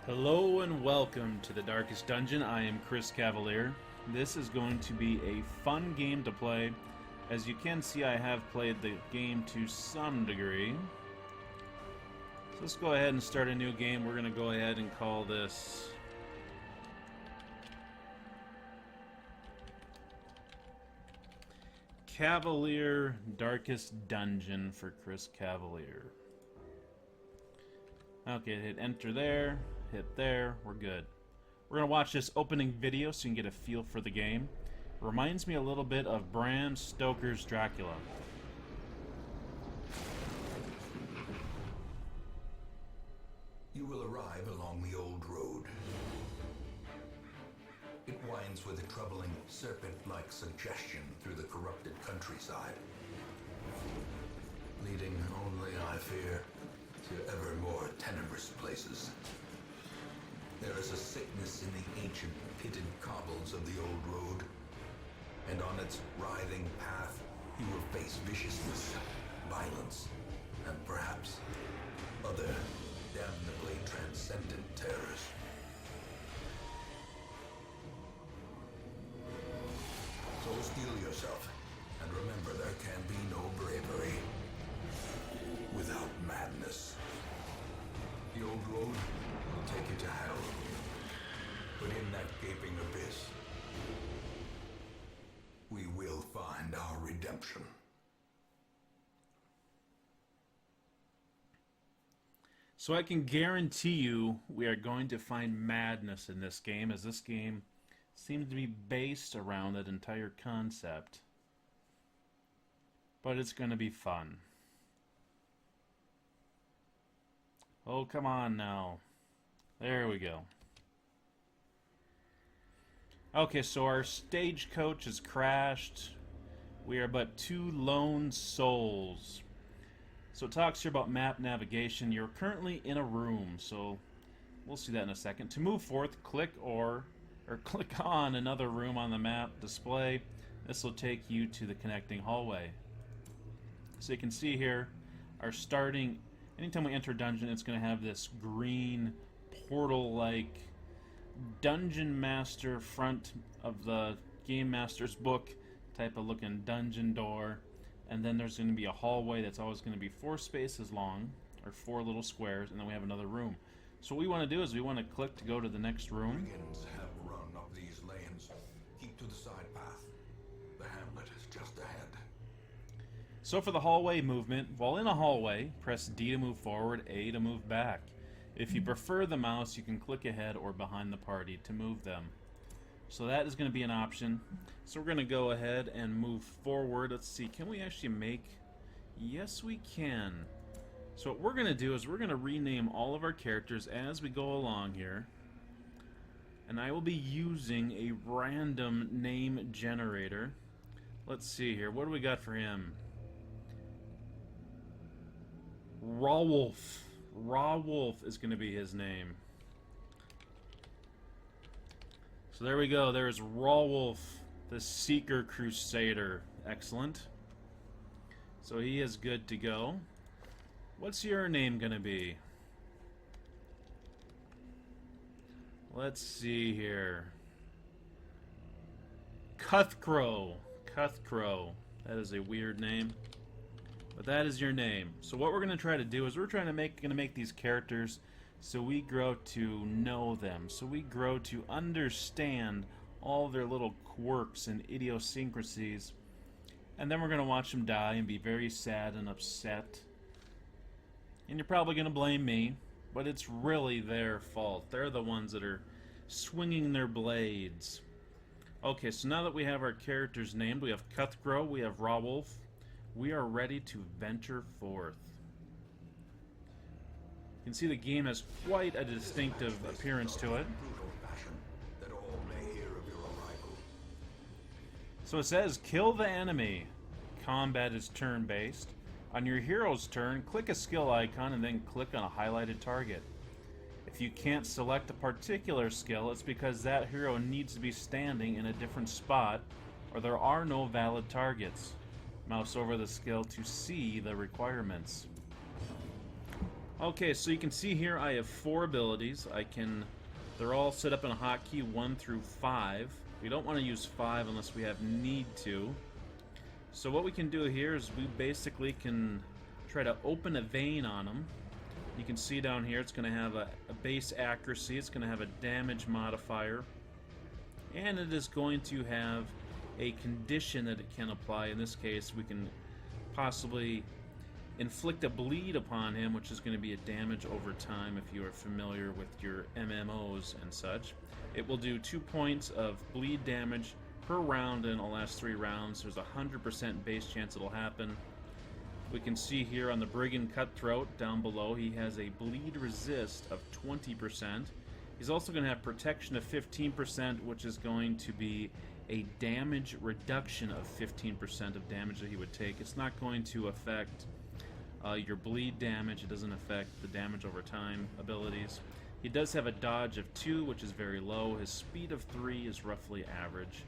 Hello and welcome to the Darkest Dungeon. I am Chris Cavalier. This is going to be a fun game to play. As you can see, I have played the game to some degree. So let's go ahead and start a new game. We're going to go ahead and call this Cavalier Darkest Dungeon for Chris Cavalier. Okay, hit enter there, hit there, we're good. We're going to watch this opening video so you can get a feel for the game. Reminds me a little bit of Bram Stoker's Dracula. You will arrive along the old road. It winds with a troubling serpent-like suggestion through the corrupted countryside, leading only, I fear, to ever more tenebrous places. There is a sickness in the ancient pitted cobbles of the old road, and on its writhing path you will face viciousness, violence, and perhaps other damnably transcendent terrors. So steel yourself, and remember there can be no bravery without madness. The old road will take you to hell, but in that gaping abyss, we will find our redemption. So I can guarantee you we are going to find madness in this game, as this game seems to be based around that entire concept. But it's going to be fun. Oh, come on now. There we go. Okay, so our stagecoach has crashed. We are but two lone souls. So it talks here about map navigation. You're currently in a room, so we'll see that in a second. To move forth, click click on another room on the map display. This will take you to the connecting hallway. So you can see here, our starting. Anytime we enter a dungeon, it's going to have this green portal-like dungeon master front of the game master's book type of looking dungeon door, and then there's going to be a hallway that's always going to be 4 spaces long, or 4 little squares, and then we have another room. So what we want to do is we want to click to go to the next room. Brigands have run up these lanes. Keep to the side path. The hamlet is just ahead. So for the hallway movement, while in a hallway, press D to move forward, A to move back. If you prefer the mouse, you can click ahead or behind the party to move them. So that is going to be an option. So we're going to go ahead and move forward. Let's see, can we actually make... Yes, we can. So what we're going to do is we're going to rename all of our characters as we go along here. And I will be using a random name generator. Let's see here, what do we got for him? Rawwolf. Rawwolf is going to be his name. So there we go. There's Rawwolf, the Seeker Crusader. Excellent. So he is good to go. What's your name going to be? Let's see here. Cuthcrow. Cuthcrow. That is a weird name. But that is your name. So what we're going to try to do is we're trying to make these characters so we grow to know them. So we grow to understand all their little quirks and idiosyncrasies. And then we're going to watch them die and be very sad and upset. And you're probably going to blame me, but it's really their fault. They're the ones that are swinging their blades. Okay, so now that we have our characters named, we have Cuthcrow, we have Rawwolf. We are ready to venture forth. You can see the game has quite a distinctive appearance to it. That all may hear of your arrival. So it says, kill the enemy. Combat is turn-based. On your hero's turn, click a skill icon and then click on a highlighted target. If you can't select a particular skill, it's because that hero needs to be standing in a different spot, or there are no valid targets. Mouse over the skill to see the requirements. Okay, so you can see here I have 4 abilities. They're all set up in a hotkey 1 through 5. We don't want to use 5 unless we have need to. So what we can do here is we basically can try to open a vein on them. You can see down here it's going to have a base accuracy, it's going to have a damage modifier, and it is going to have a condition that it can apply. In this case, we can possibly inflict a bleed upon him, which is going to be a damage over time if you are familiar with your MMOs and such. It will do 2 points of bleed damage per round and it'll last 3 rounds. There's a 100% base chance it'll happen. We can see here on the Brigand Cutthroat down below, he has a bleed resist of 20%. He's also going to have protection of 15%, which is going to be a damage reduction of 15% of damage that he would take. It's not going to affect your bleed damage. It doesn't affect the damage over time abilities. He does have a dodge of 2, which is very low. His speed of 3 is roughly average.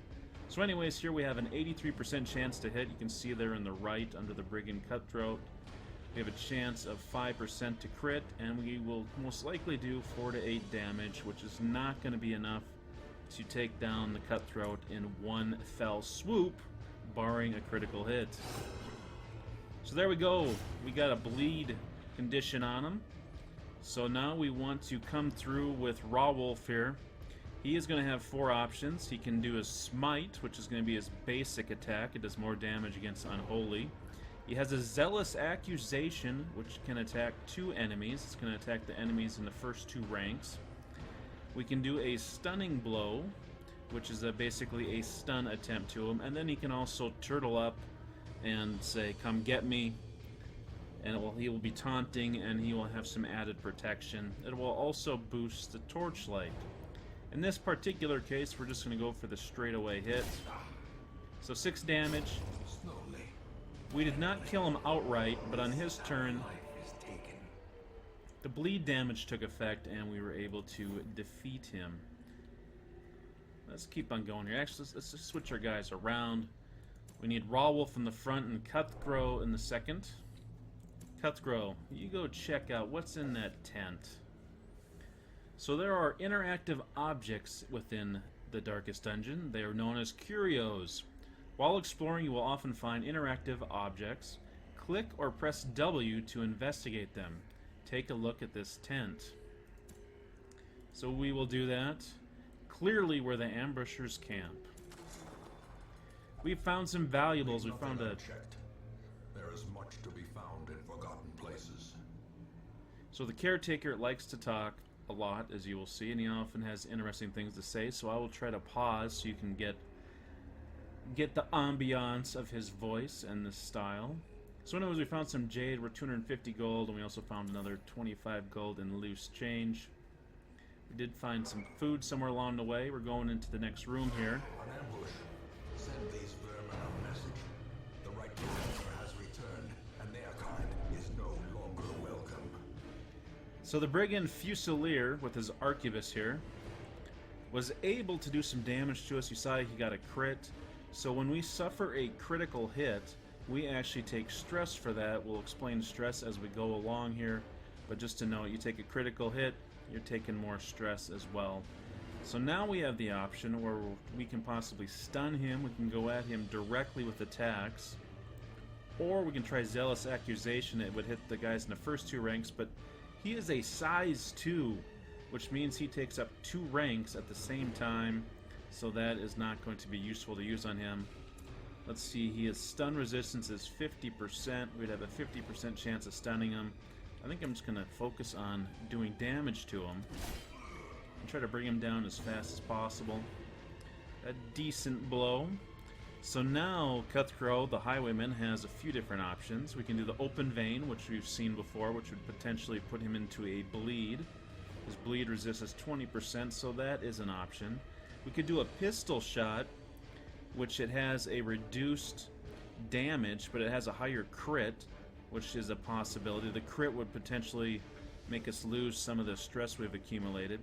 So anyways, here we have an 83% chance to hit. You can see there in the right under the Brigand Cutthroat. We have a chance of 5% to crit, and we will most likely do 4 to 8 damage, which is not going to be enough to take down the Cutthroat in one fell swoop, barring a critical hit. So there we go. We got a bleed condition on him. So now we want to come through with Raw Wolf here. He is going to have 4 options. He can do a Smite, which is going to be his basic attack. It does more damage against Unholy. He has a Zealous Accusation, which can attack 2 enemies. It's going to attack the enemies in the first 2 ranks. We can do a Stunning Blow, which is basically a stun attempt to him. And then he can also turtle up and say, "Come get me." And he will be taunting, and he will have some added protection. It will also boost the Torchlight. In this particular case, we're just going to go for the straightaway hit. So 6 damage. We did not kill him outright, but on his turn, the bleed damage took effect, and we were able to defeat him. Let's keep on going here. Actually, let's just switch our guys around. We need Raw Wolf in the front and Cutthroat in the second. Cutthroat, you go check out what's in that tent. So there are interactive objects within the Darkest Dungeon. They are known as curios. While exploring, you will often find interactive objects. Click or press W to investigate them. Take a look at this tent. So we will do that. Clearly where the ambushers camp. We found some valuables. We found a... There is much to be found in forgotten places. So the caretaker likes to talk a lot, as you will see, and he often has interesting things to say, so I will try to pause so you can get the ambiance of his voice and the style. So anyways, we found some jade worth 250 gold, and we also found another 25 gold in loose change. We did find some food somewhere along the way. We're going into the next room here. An ambush. Send these vermin a message. The right commander has returned, and their kind is no longer welcome. So the Brigand Fusilier, with his Arquebus here, was able to do some damage to us. You saw he got a crit. So when we suffer a critical hit, we actually take stress for that. We'll explain stress as we go along here. But just to note, you take a critical hit, you're taking more stress as well. So now we have the option where we can possibly stun him. We can go at him directly with attacks. Or we can try Zealous Accusation. It would hit the guys in the first 2 ranks, but he is a size 2, which means he takes up 2 ranks at the same time. So that is not going to be useful to use on him. Let's see, his stun resistance is 50%. We'd have a 50% chance of stunning him. I think I'm just going to focus on doing damage to him and try to bring him down as fast as possible. A decent blow. So now Cutthroat, the Highwayman, has a few different options. We can do the Open Vein, which we've seen before, which would potentially put him into a bleed. His bleed resistance is 20%, so that is an option. We could do a Pistol Shot, which it has a reduced damage, but it has a higher crit, which is a possibility. The crit would potentially make us lose some of the stress we've accumulated.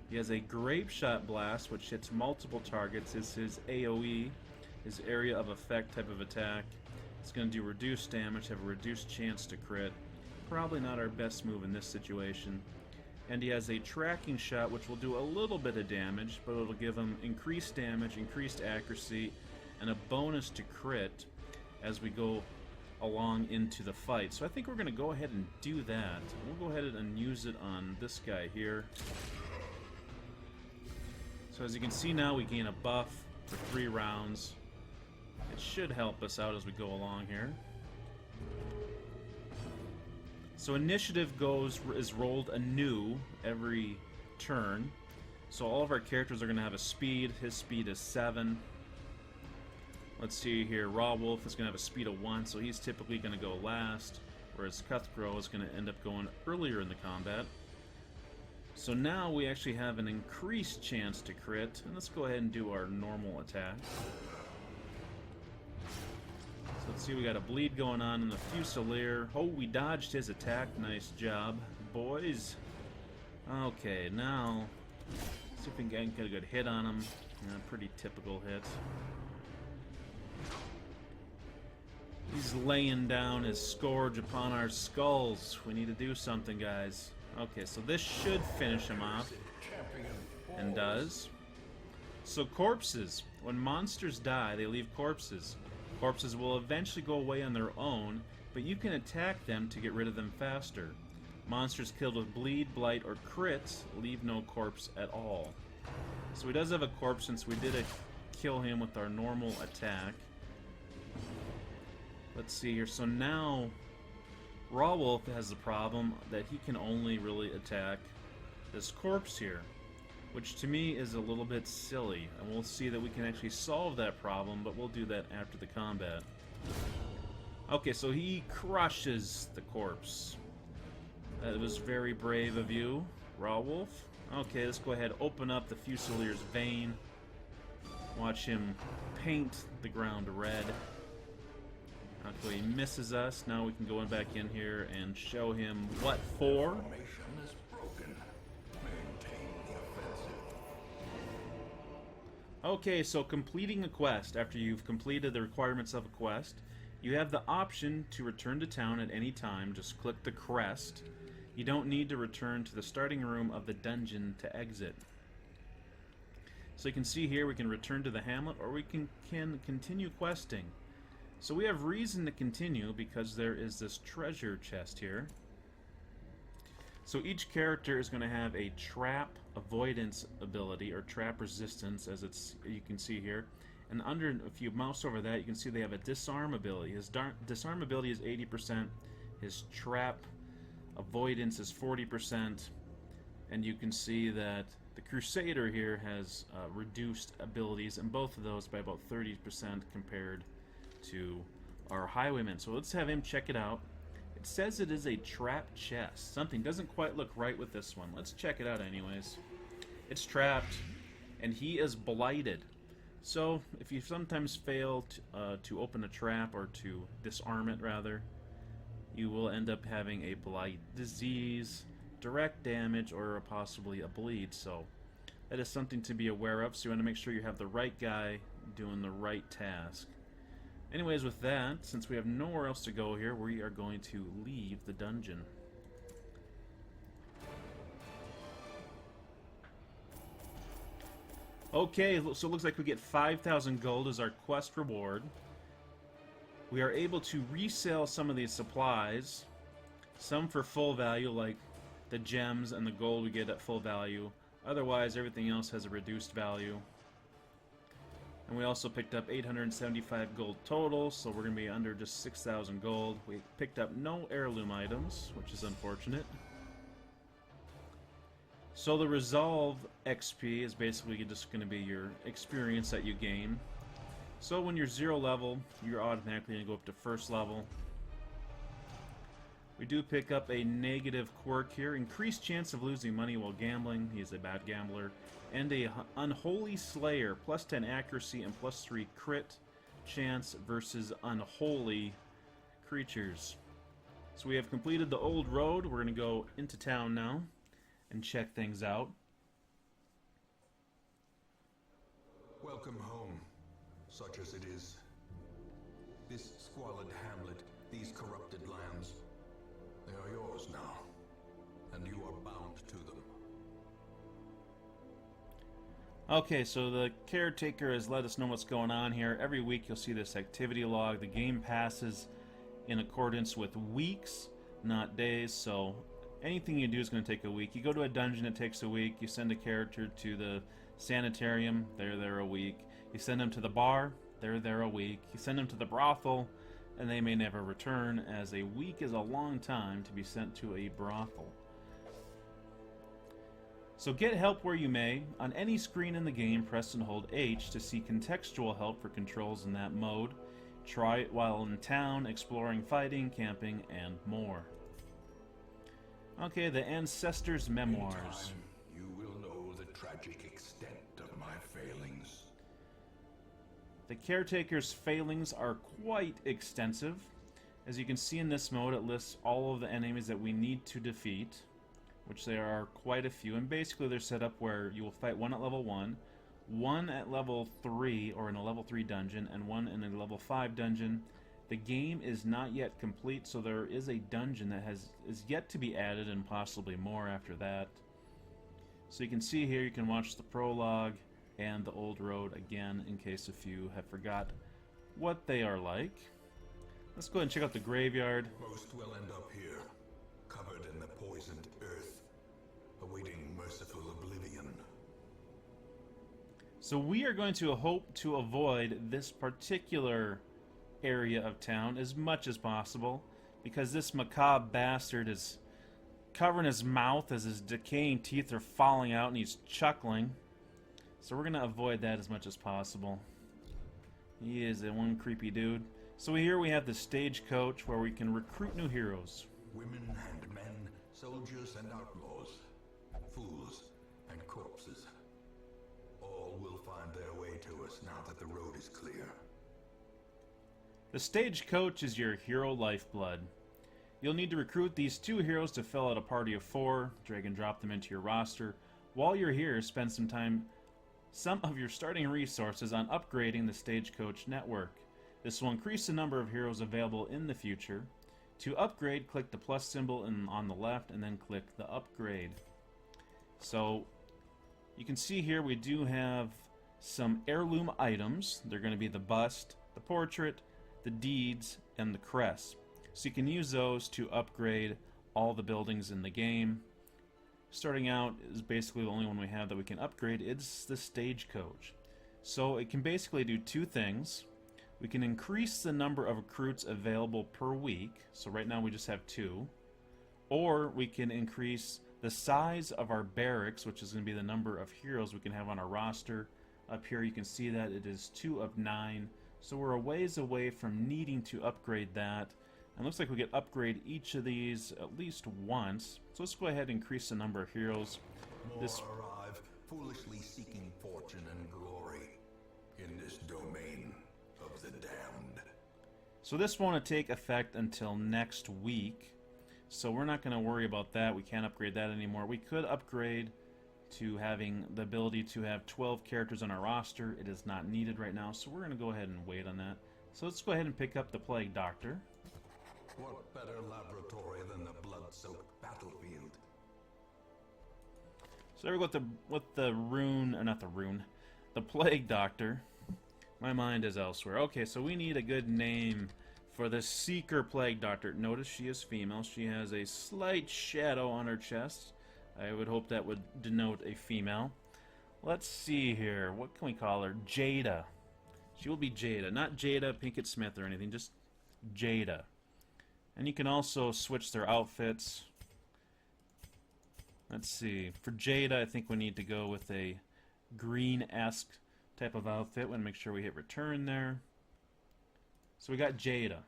He has a Grape Shot Blast, which hits multiple targets. It's his AoE, his area of effect type of attack. It's going to do reduced damage, have a reduced chance to crit. probably not our best move in this situation. And he has a tracking shot, which will do a little bit of damage, but it'll give him increased damage, increased accuracy, and a bonus to crit as we go along into the fight. So I think we're going to go ahead and do that. We'll go ahead and use it on this guy here. So as you can see now, we gain a buff for 3 rounds. It should help us out as we go along here. So initiative is rolled anew every turn. So all of our characters are going to have a speed. His speed is 7. Let's see here. Raw Wolf is going to have a speed of 1, so he's typically going to go last, whereas Cuthgrow is going to end up going earlier in the combat. So now we actually have an increased chance to crit, and let's go ahead and do our normal attack. So let's see, we got a bleed going on in the Fusilier. Oh, we dodged his attack. Nice job, boys. Okay, now see if we can get a good hit on him. Yeah, pretty typical hit. He's laying down his scourge upon our skulls. We need to do something, guys. Okay, so this should finish him off. And does. So corpses. When monsters die, they leave corpses. Corpses will eventually go away on their own, but you can attack them to get rid of them faster. Monsters killed with bleed, blight, or crits leave no corpse at all. So he does have a corpse since we did kill him with our normal attack. Let's see here. So now Raw Wolf has the problem that he can only really attack this corpse here, which to me is a little bit silly. And we'll see that we can actually solve that problem, but we'll do that after the combat. Okay, so he crushes the corpse. That was very brave of you, Raw Wolf. Okay, let's go ahead and open up the Fusilier's vein. Watch him paint the ground red. Okay, he misses us. Now we can go back in here and show him what for. Okay, so completing a quest. After you've completed the requirements of a quest, you have the option to return to town at any time. Just click the crest. You don't need to return to the starting room of the dungeon to exit. So you can see here we can return to the hamlet, or we can continue questing. So we have reason to continue because there is this treasure chest here. So each character is going to have a trap avoidance ability, or trap resistance, as you can see here. And if you mouse over that, you can see they have a disarm ability. His disarm ability is 80%. His trap avoidance is 40%. And you can see that the Crusader here has reduced abilities, and both of those by about 30% compared to our Highwayman. So let's have him check it out. It says it is a trapped chest. Something doesn't quite look right with this one. Let's check it out anyways. It's trapped, and he is blighted. So if you sometimes fail to open a trap, or to disarm it rather, you will end up having a blight disease, direct damage, or possibly a bleed. So that is something to be aware of. So you want to make sure you have the right guy doing the right task. Anyways, with that, since we have nowhere else to go here, we are going to leave the dungeon. Okay, so it looks like we get 5,000 gold as our quest reward. We are able to resell some of these supplies, some for full value, like the gems and the gold we get at full value. Otherwise, everything else has a reduced value. And we also picked up 875 gold total, so we're going to be under just 6,000 gold. We picked up no heirloom items, which is unfortunate. So the Resolve XP is basically just going to be your experience that you gain. So when you're 0 level, you're automatically going to go up to 1st level. We do pick up a negative quirk here. Increased chance of losing money while gambling. He's a bad gambler. And a Unholy Slayer. Plus 10 accuracy and plus 3 crit chance versus unholy creatures. So we have completed the old road. We're going to go into town now and check things out. Welcome home, such as it is. This squalid hamlet, these corrupted lands, they are yours now, and you are bound to them. Okay, so the caretaker has let us know what's going on here. Every week you'll see this activity log. The game passes in accordance with weeks, not days, so anything you do is going to take a week. You go to a dungeon, it takes a week. You send a character to the sanitarium, they're there a week. You send them to the bar, they're there a week. You send them to the brothel, and they may never return, as a week is a long time to be sent to a brothel. So get help where you may. On any screen in the game, press and hold H to see contextual help for controls in that mode. Try it while in town, exploring, fighting, camping, and more. Okay, the Ancestors' Memoirs. In time, you will know the tragic extent of my failings. The Caretaker's failings are quite extensive. As you can see in this mode, it lists all of the enemies that we need to defeat, which there are quite a few, and basically they're set up where you will fight one at level 1, one at level 3 or in a level 3 dungeon, and one in a level 5 dungeon. The game is not yet complete, so there is a dungeon that is yet to be added, and possibly more after that. So you can see here, you can watch the prologue and the old road again, in case if you have forgot what they are like. Let's go ahead and check out the graveyard. Most will end up here, covered in the poisoned earth, awaiting merciful oblivion. So we are going to hope to avoid this particular area of town as much as possible, because this macabre bastard is covering his mouth as his decaying teeth are falling out and he's chuckling. So we're going to avoid that as much as possible. He is a one creepy dude. So here we have the stagecoach where we can recruit new heroes. Women and men, soldiers and outlaws, fools and corpses. All will find their way to us now that the road is clear. The stagecoach is your hero lifeblood. You'll need to recruit these 2 heroes to fill out a party of 4, drag and drop them into your roster. While you're here, spend some of your starting resources on upgrading the stagecoach network. This will increase the number of heroes available in the future. To upgrade, click the plus symbol on the left and then click the upgrade. So you can see here we do have some heirloom items. They're going to be the bust, the portrait, the deeds, and the crest. So you can use those to upgrade all the buildings in the game. Starting out is basically the only one we have that we can upgrade. It's the stagecoach. So it can basically do 2 things. We can increase the number of recruits available per week. So right now we just have 2. Or we can increase the size of our barracks, which is going to be the number of heroes we can have on our roster. Up here you can see that it is 2 of 9. So we're a ways away from needing to upgrade that. And looks like we get upgrade each of these at least once. So let's go ahead and increase the number of heroes. More arrive, foolishly seeking fortune and glory in this domain of the damned. So this won't take effect until next week. So we're not going to worry about that. We can't upgrade that anymore. We could upgrade to having the ability to have 12 characters on our roster. It is not needed right now, so we're going to go ahead and wait on that. So let's go ahead and pick up the Plague Doctor. What better laboratory than the blood-soaked battlefield? So there we go with the rune, or not the rune, the Plague Doctor. My mind is elsewhere. Okay, so we need a good name for the Seeker Plague Doctor. Notice she is female. She has a slight shadow on her chest. I would hope that would denote a female. Let's see here. What can we call her? Jada. She will be Jada. Not Jada Pinkett Smith or anything, just Jada. And you can also switch their outfits. Let's see. For Jada, I think we need to go with a green-esque type of outfit. We want to make sure we hit return there. So we got Jada.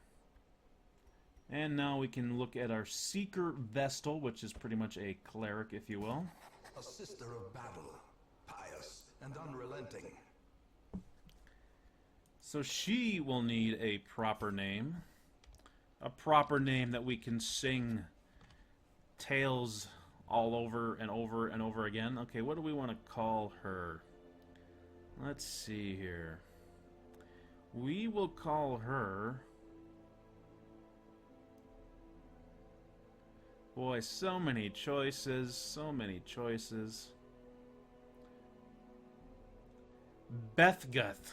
And now we can look at our Seeker Vestal, which is pretty much a cleric, if you will. A sister of battle, pious and unrelenting. So she will need a proper name. A proper name that we can sing tales all over and over and over again. Okay, what do we want to call her? Let's see here. We will call her... Boy, so many choices, so many choices. Bethguth.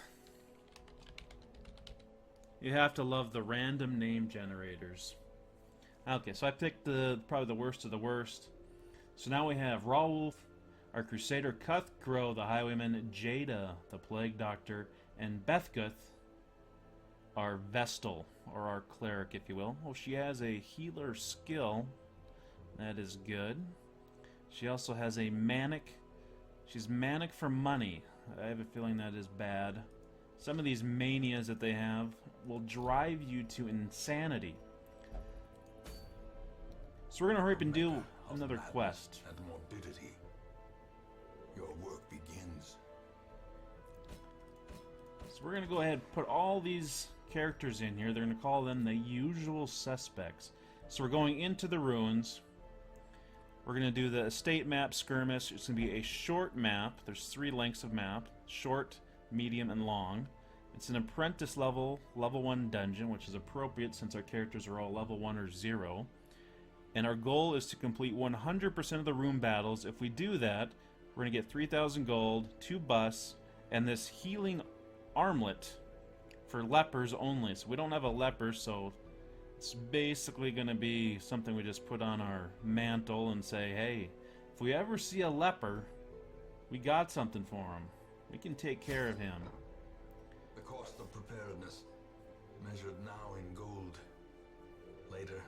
You have to love the random name generators. Okay, so I picked probably the worst of the worst. So now we have Rawwolf, our Crusader Cuthgrow, the Highwayman, Jada, the Plague Doctor, and Bethguth, our Vestal, or our Cleric, if you will. Oh, she has a healer skill. That is good. She also has a Manic. She's Manic for money. I have a feeling that is bad. Some of these manias that they have will drive you to insanity. So we're going to hurry up and do another quest. And morbidity. Your work begins. So we're going to go ahead and put all these characters in here. They're going to call them the usual suspects. So we're going into the ruins. We're going to do the estate map skirmish. It's going to be a short map. There's 3 lengths of map. Short, medium, and long. It's an apprentice level 1 dungeon, which is appropriate since our characters are all level 1 or 0. And our goal is to complete 100% of the room battles. If we do that, we're going to get 3,000 gold, 2 busts, and this healing armlet for lepers only. So we don't have a leper, so it's basically going to be something we just put on our mantle and say, hey, if we ever see a leper, we got something for him. We can take care of him. The cost of preparedness, measured now in gold, later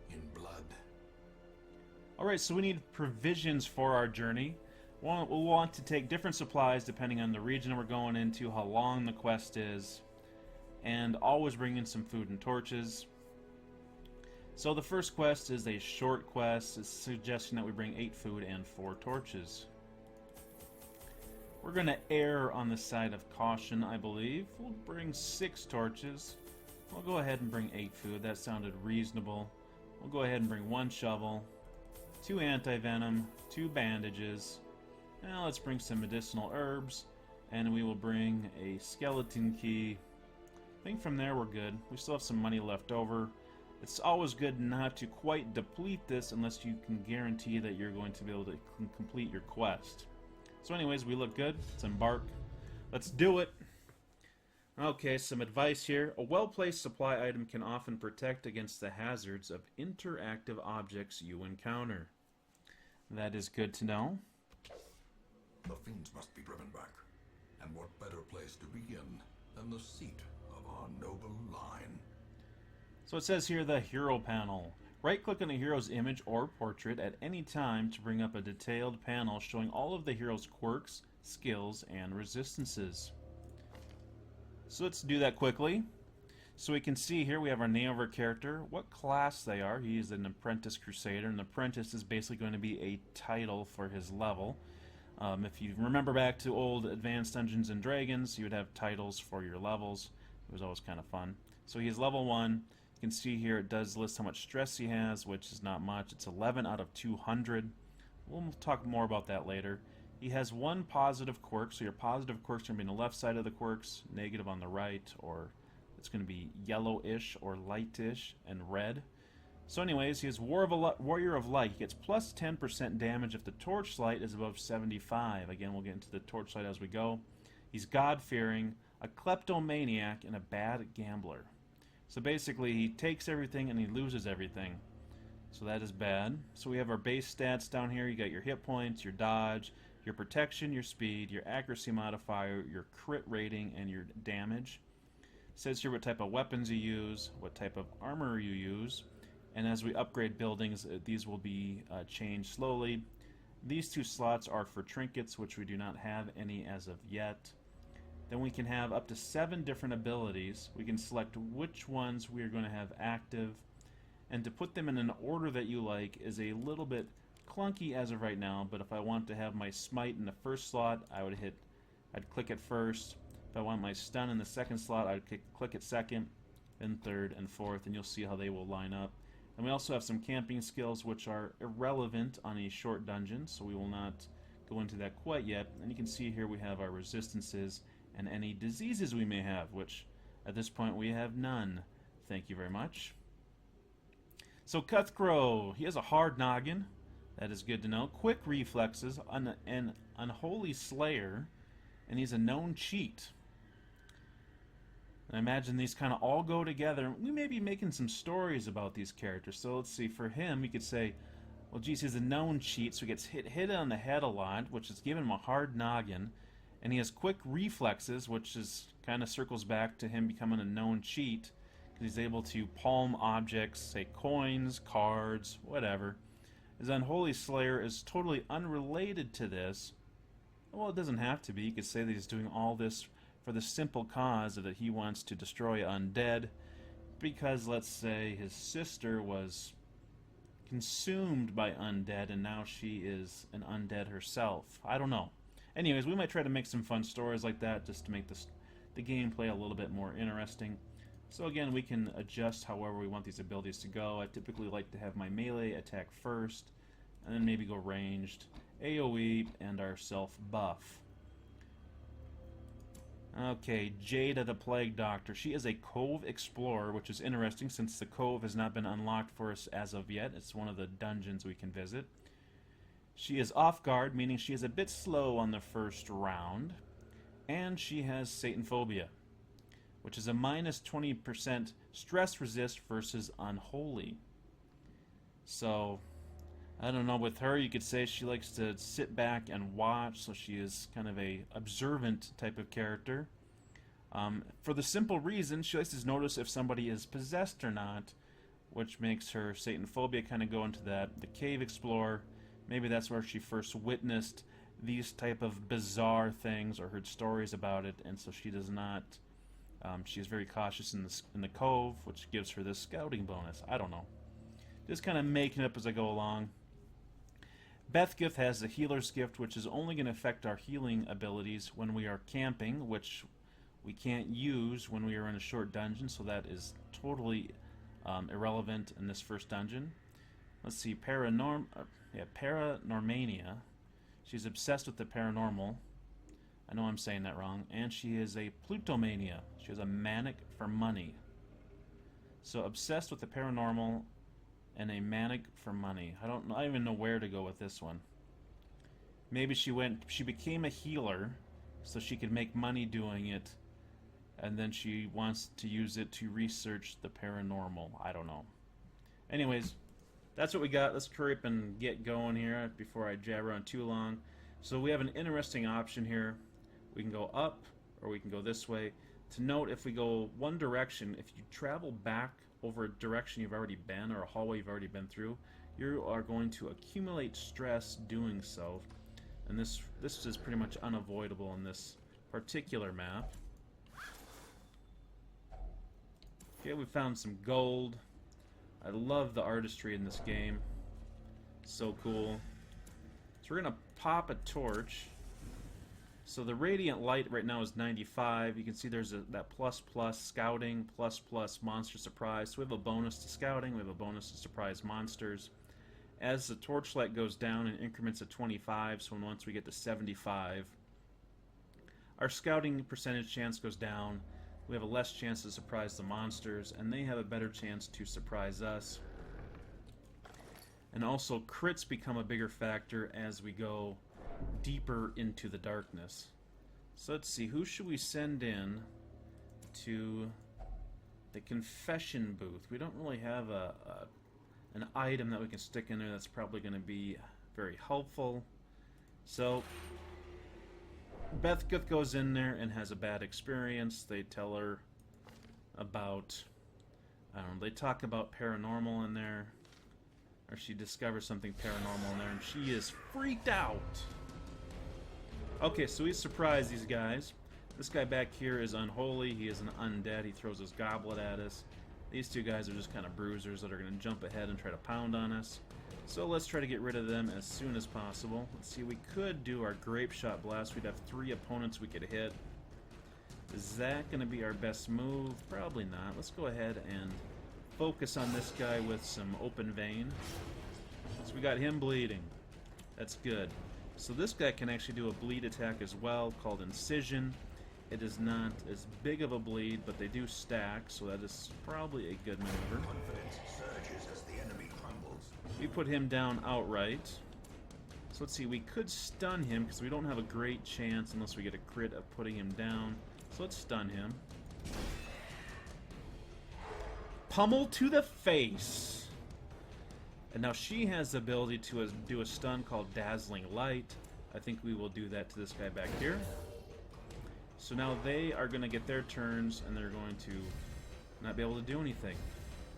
in blood. Alright, so we need provisions for our journey. We'll want to take different supplies depending on the region we're going into, how long the quest is, and always bring in some food and torches. So the first quest is a short quest. It's suggesting that we bring 8 food and 4 torches. We're going to err on the side of caution, I believe. We'll bring 6 torches. We'll go ahead and bring 8 food. That sounded reasonable. We'll go ahead and bring 1 shovel, 2 anti-venom, 2 bandages. Now let's bring some medicinal herbs, and we will bring a skeleton key. I think from there we're good. We still have some money left over. It's always good not to quite deplete this unless you can guarantee that you're going to be able to complete your quest. So anyways, we look good. Let's embark. Let's do it. Okay, some advice here. A well-placed supply item can often protect against the hazards of interactive objects you encounter. That is good to know. The fiends must be driven back. And what better place to begin than the seat of our noble line? So it says here the hero panel. Right-click on a hero's image or portrait at any time to bring up a detailed panel showing all of the hero's quirks, skills, and resistances. So let's do that quickly. So we can see here we have our name of our character, what class they are. He is an apprentice crusader, and apprentice is basically going to be a title for his level. If you remember back to old Advanced Dungeons and Dragons, you would have titles for your levels. It was always kind of fun. So he's level 1. You can see here it does list how much stress he has, which is not much. It's 11 out of 200. We'll talk more about that later. He has 1 positive quirk, so your positive quirks are going to be on the left side of the quirks, negative on the right, or it's going to be yellowish or lightish and red. So anyways, he has Warrior of Light. He gets plus 10% damage if the torchlight is above 75. Again, we'll get into the torchlight as we go. He's God-fearing, a kleptomaniac, and a bad gambler. So basically, he takes everything and he loses everything. So that is bad. So we have our base stats down here. You got your hit points, your dodge, your protection, your speed, your accuracy modifier, your crit rating, and your damage. It says here what type of weapons you use, what type of armor you use, and as we upgrade buildings, these will be changed slowly. These 2 slots are for trinkets, which we do not have any as of yet. Then we can have up to 7 different abilities. We can select which ones we are going to have active, and to put them in an order that you like is a little bit clunky as of right now, but if I want to have my smite in the first slot, I'd click it first. If I want my stun in the second slot, I'd click it second, then third and fourth, and you'll see how they will line up. And we also have some camping skills which are irrelevant on a short dungeon, so we will not go into that quite yet. And you can see here we have our resistances and any diseases we may have, which at this point we have none. Thank you very much. So Cuthcrow, he has a hard noggin. That is good to know. Quick reflexes, an unholy slayer, and he's a known cheat. And I imagine these kind of all go together. We may be making some stories about these characters. So let's see, for him, we could say, well, geez, he's a known cheat, so he gets hit on the head a lot, which is giving him a hard noggin. And he has quick reflexes, which is kind of circles back to him becoming a known cheat, because he's able to palm objects, say coins, cards, whatever. His Unholy Slayer is totally unrelated to this. Well, it doesn't have to be. You could say that he's doing all this for the simple cause that he wants to destroy undead, because, let's say, his sister was consumed by undead, and now she is an undead herself. I don't know. Anyways, we might try to make some fun stories like that just to make the gameplay a little bit more interesting. So again, we can adjust however we want these abilities to go. I typically like to have my melee attack first, and then maybe go ranged, AoE, and our self-buff. Okay, Jada the Plague Doctor. She is a Cove Explorer, which is interesting since the Cove has not been unlocked for us as of yet. It's one of the dungeons we can visit. She is off guard, meaning she is a bit slow on the first round. And she has Satan Phobia, which is a minus 20% stress resist versus Unholy. So, I don't know, with her you could say she likes to sit back and watch, so she is kind of a observant type of character. For the simple reason, she likes to notice if somebody is possessed or not, which makes her Satan Phobia kind of go into the Cave Explorer. Maybe that's where she first witnessed these type of bizarre things or heard stories about it, and so she does not. She is very cautious in the Cove, which gives her this scouting bonus. I don't know. Just kind of making it up as I go along. Bethgift has the Healer's Gift, which is only going to affect our healing abilities when we are camping, which we can't use when we are in a short dungeon, so that is totally irrelevant in this first dungeon. Let's see, Paranormania. She's obsessed with the paranormal. I know I'm saying that wrong. And she is a Plutomania. She has a manic for money. So obsessed with the paranormal and a manic for money. I don't even know where to go with this one. Maybe she became a healer so she could make money doing it, and then she wants to use it to research the paranormal. I don't know. Anyways, that's what we got. Let's hurry up and get going here before I jabber on too long. So we have an interesting option here. We can go up or we can go this way. To note, if we go one direction, if you travel back over a direction you've already been or a hallway you've already been through, you are going to accumulate stress doing so. And this is pretty much unavoidable in this particular map. Okay, we found some gold. I love the artistry in this game. So cool. So we're going to pop a torch. So the radiant light right now is 95. You can see there's that plus scouting, plus monster surprise. So we have a bonus to scouting, we have a bonus to surprise monsters. As the torchlight goes down in increments of 25, so once we get to 75, our scouting percentage chance goes down. We have a less chance to surprise the monsters, and they have a better chance to surprise us. And also crits become a bigger factor as we go deeper into the darkness. So let's see, who should we send in to the confession booth? We don't really have an item that we can stick in there that's probably going to be very helpful. So Bethgift goes in there and has a bad experience. They tell her about, I don't know, they talk about paranormal in there, or she discovers something paranormal in there, and she is freaked out. Okay, so we surprise these guys. This guy back here is unholy. He is an undead. He throws his goblet at us. These two guys are just kind of bruisers that are going to jump ahead and try to pound on us. So let's try to get rid of them as soon as possible. Let's see, we could do our Grape Shot Blast. We'd have 3 opponents we could hit. Is that going to be our best move? Probably not. Let's go ahead and focus on this guy with some Open Vein. So we got him bleeding. That's good. So this guy can actually do a bleed attack as well, called Incision. It is not as big of a bleed, but they do stack, so that is probably a good maneuver. Confidence surges as the enemy crumbles. We put him down outright. So let's see, we could stun him because we don't have a great chance unless we get a crit of putting him down. So let's stun him. Pummel to the face. And now she has the ability to do a stun called Dazzling Light. I think we will do that to this guy back here. So now they are going to get their turns, and they're going to not be able to do anything.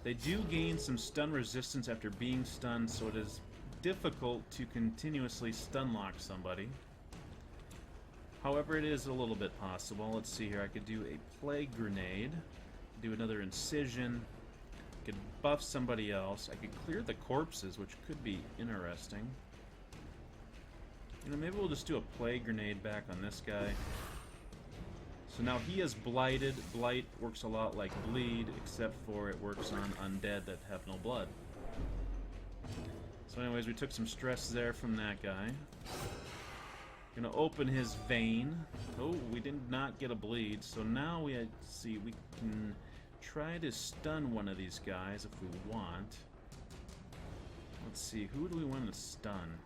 They do gain some stun resistance after being stunned, so it is difficult to continuously stun lock somebody. However, it is a little bit possible. Let's see here. I could do a Plague Grenade, do another Incision, could buff somebody else. I could clear the corpses, which could be interesting. You know, maybe we'll just do a Plague Grenade back on this guy. So now he is blighted. Blight works a lot like bleed, except for it works on undead that have no blood. So anyways, we took some stress there from that guy. Gonna open his vein. Oh, we did not get a bleed. So now we see we can try to stun one of these guys if we want. Let's see, who do we want to stun?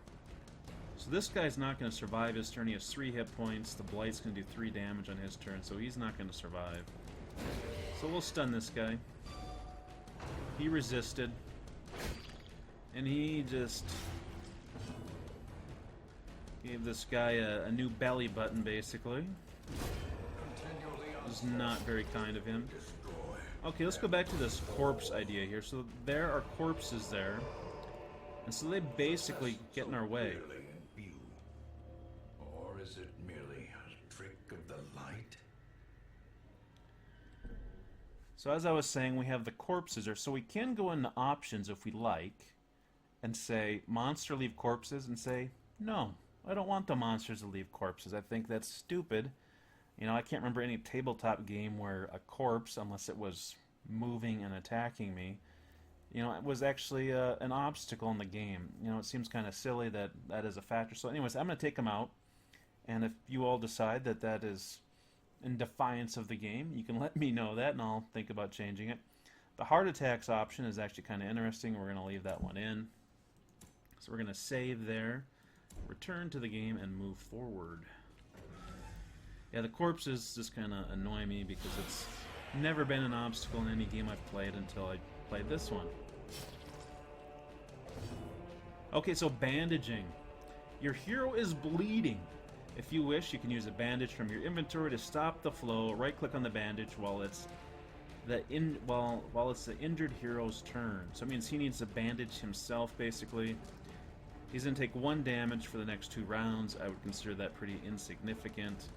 So this guy's not going to survive his turn. He has 3 hit points. The Blight's going to do 3 damage on his turn, so he's not going to survive. So we'll stun this guy. He resisted. And he just gave this guy a new belly button, basically. It was not very kind of him. Okay, let's go back to this corpse idea here. So there are corpses there. And so they basically get in our way. Or is it merely a trick of the light? So as I was saying, we have the corpses there. So we can go into options if we like and say, monster leave corpses, and say, no, I don't want the monsters to leave corpses. I think that's stupid. You know, I can't remember any tabletop game where a corpse, unless it was moving and attacking me, you know, it was actually an obstacle in the game. You know, it seems kind of silly that that is a factor. So anyways, I'm going to take them out. And if you all decide that that is in defiance of the game, you can let me know that, and I'll think about changing it. The heart attacks option is actually kind of interesting. We're going to leave that one in. So we're going to save there, return to the game, and move forward. Yeah, the corpses just kind of annoy me because it's never been an obstacle in any game I've played until I played this one. Okay, so bandaging. Your hero is bleeding. If you wish, you can use a bandage from your inventory to stop the flow. Right-click on the bandage while it's the injured hero's turn. So that means he needs to bandage himself, basically. He's going to take 1 damage for the next 2 rounds. I would consider that pretty insignificant.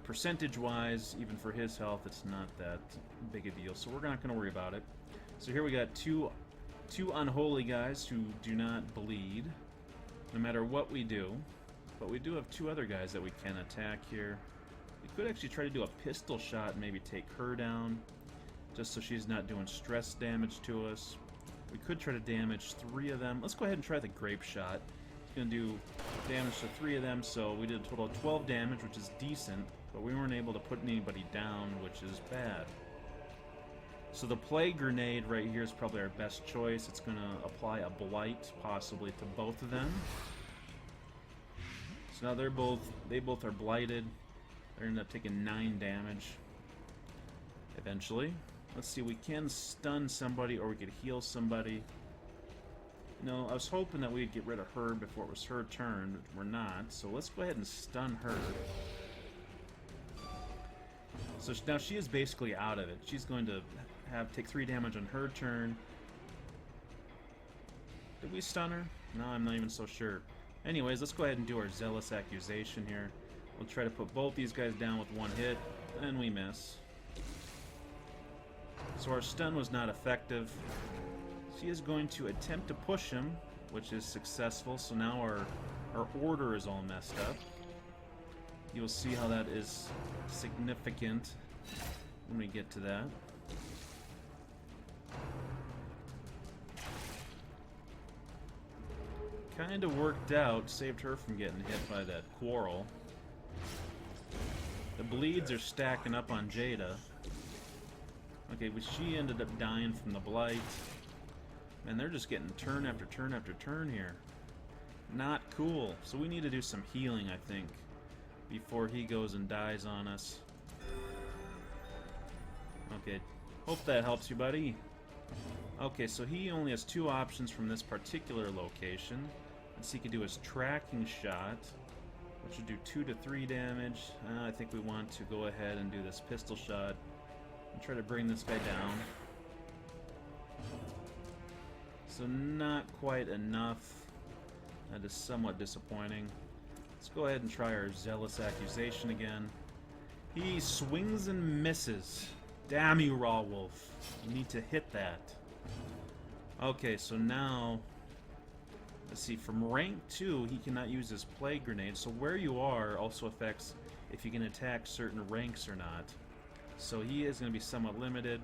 Percentage-wise, even for his health, it's not that big a deal, so we're not going to worry about it. So here we got two unholy guys who do not bleed, no matter what we do. But we do have 2 other guys that we can attack here. We could actually try to do a pistol shot and maybe take her down, just so she's not doing stress damage to us. We could try to damage 3 of them. Let's go ahead and try the grape shot. It's going to do damage to 3 of them, so we did a total of 12 damage, which is decent, but we weren't able to put anybody down, which is bad. So the Plague Grenade right here is probably our best choice. It's going to apply a blight, possibly, to both of them. So now they both are blighted. They're going to end up taking 9 damage eventually. Let's see, we can stun somebody or we could heal somebody. No, I was hoping that we'd get rid of her before it was her turn, but we're not. So let's go ahead and stun her. So now she is basically out of it. She's going to take 3 damage on her turn. Did we stun her? No, I'm not even so sure. Anyways, let's go ahead and do our Zealous Accusation here. We'll try to put both these guys down with 1 hit, and we miss. So our stun was not effective. She is going to attempt to push him, which is successful. So now our order is all messed up. You'll see how that is significant when we get to that. Kind of worked out, saved her from getting hit by that quarrel. The bleeds are stacking up on Jada. Okay, but she ended up dying from the blight. And they're just getting turn after turn after turn here. Not cool. So we need to do some healing, I think, before he goes and dies on us. Okay, hope that helps you, buddy. Okay, so he only has 2 options from this particular location. Let's see, he can do his tracking shot, which would do 2 to 3 damage. I think we want to go ahead and do this pistol shot and try to bring this guy down. So not quite enough. That is somewhat disappointing. Let's go ahead and try our Zealous Accusation again. He swings and misses. Damn you, Raw Wolf. You need to hit that. Okay, so now, let's see, from rank 2, he cannot use his Plague Grenade, so where you are also affects if you can attack certain ranks or not. So he is going to be somewhat limited.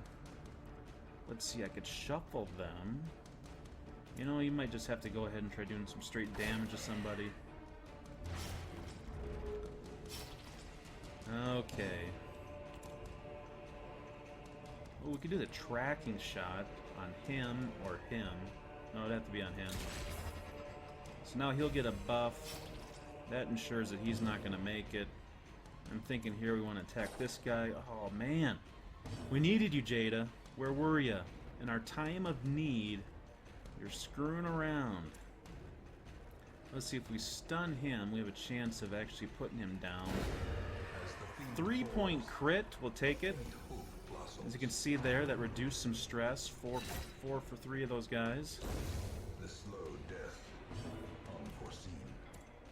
Let's see, I could shuffle them. You know, you might just have to go ahead and try doing some straight damage to somebody. Okay. Oh, we could do the tracking shot on him or him. No, it'd have to be on him. So now he'll get a buff. That ensures that he's not going to make it. I'm thinking here we want to attack this guy. Oh, man. We needed you, Jada. Where were you? In our time of need, you're screwing around. Let's see, if we stun him, we have a chance of actually putting him down. 3-point crit, we'll take it. As you can see there, that reduced some stress. 4 for 3 of those guys. The slow death, unforeseen.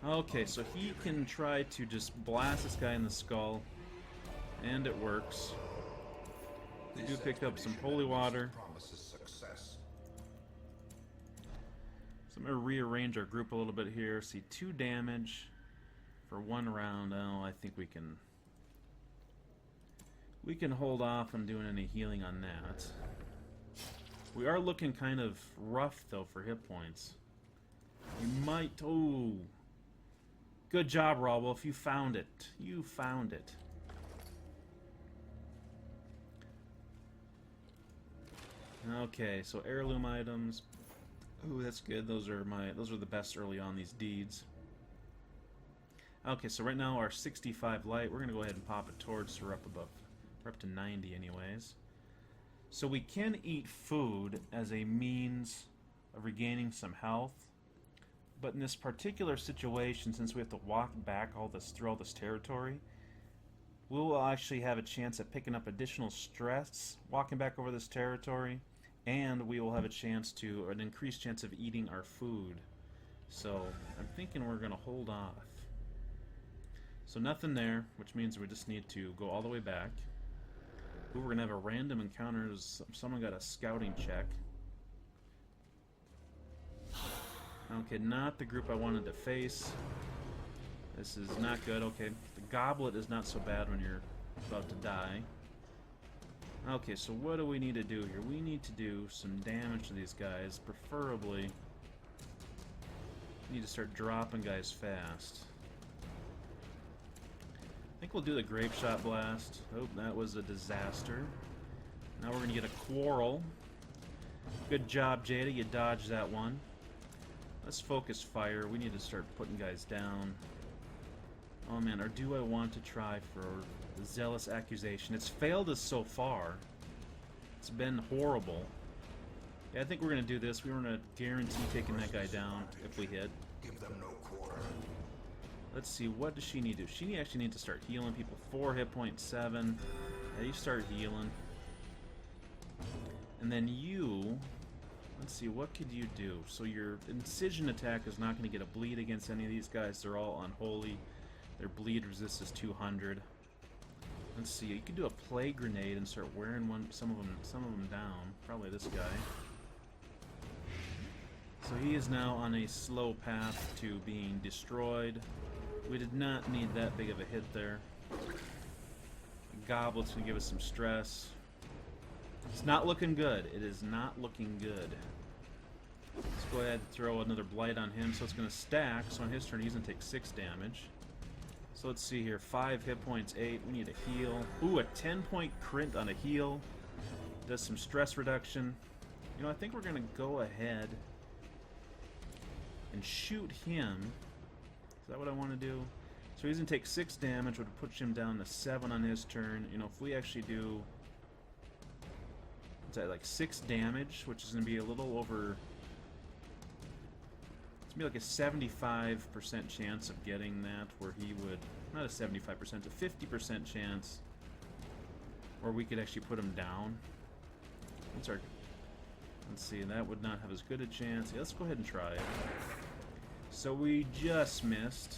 Okay, so he can try to just blast this guy in the skull, and it works. We do pick up some holy water. Promises success. So I'm going to rearrange our group a little bit here. See, 2 damage for 1 round. Oh, I think we can hold off on doing any healing on that. We are looking kind of rough, though, for hit points. We might... Oh! Good job, Raw Wolf. You found it. You found it. Okay, so heirloom items. Ooh, that's good. Those are the best early on, these deeds. Okay, so right now our 65 light, we're gonna go ahead and pop a torch, so we're up above. We're up to 90 anyways. So we can eat food as a means of regaining some health. But in this particular situation, since we have to walk back through all this territory, we'll actually have a chance at picking up additional stress walking back over this territory, and we will have an increased chance of eating our food. So I'm thinking we're going to hold off. So nothing there, which means we just need to go all the way back. Ooh, we're going to have a random encounter. Someone got a scouting check. Okay, not the group I wanted to face. This is not good. Okay, the goblet is not so bad when you're about to die. Okay, so what do we need to do here? We need to do some damage to these guys. Preferably, need to start dropping guys fast. I think we'll do the Grape Shot Blast. Oh, that was a disaster. Now we're going to get a Quarrel. Good job, Jada. You dodged that one. Let's focus fire. We need to start putting guys down. Oh man, or do I want to try for the Zealous Accusation? It's failed us so far. It's been horrible. Yeah, I think we're going to do this. We're going to guarantee taking that guy down if we hit. Give them no quarter. Let's see, what does she need to do? She actually needs to start healing people. 4 hit point 7. Yeah, you start healing. And then you... Let's see, what could you do? So your incision attack is not going to get a bleed against any of these guys. They're all unholy. Their bleed resist is 200. Let's see, you could do a Plague Grenade and start wearing some of them down. Probably this guy. So he is now on a slow path to being destroyed. We did not need that big of a hit there. The Goblet's going to give us some stress. It's not looking good. It is not looking good. Let's go ahead and throw another Blight on him. So it's going to stack. So on his turn, he's going to take 6 damage. So let's see here. 5 hit points, 8. We need a heal. Ooh, a 10-point crit on a heal. Does some stress reduction. You know, I think we're going to go ahead and shoot him. Is that what I want to do? So he's going to take 6 damage, which would push him down to 7 on his turn. You know, if we actually do... What's that, like 6 damage, which is going to be a little over... It's going to be like a 75% chance of getting that, where he would... Not a 75%, a 50% chance where we could actually put him down. What's our... Let's see, that would not have as good a chance. Yeah, let's go ahead and try it. So we just missed.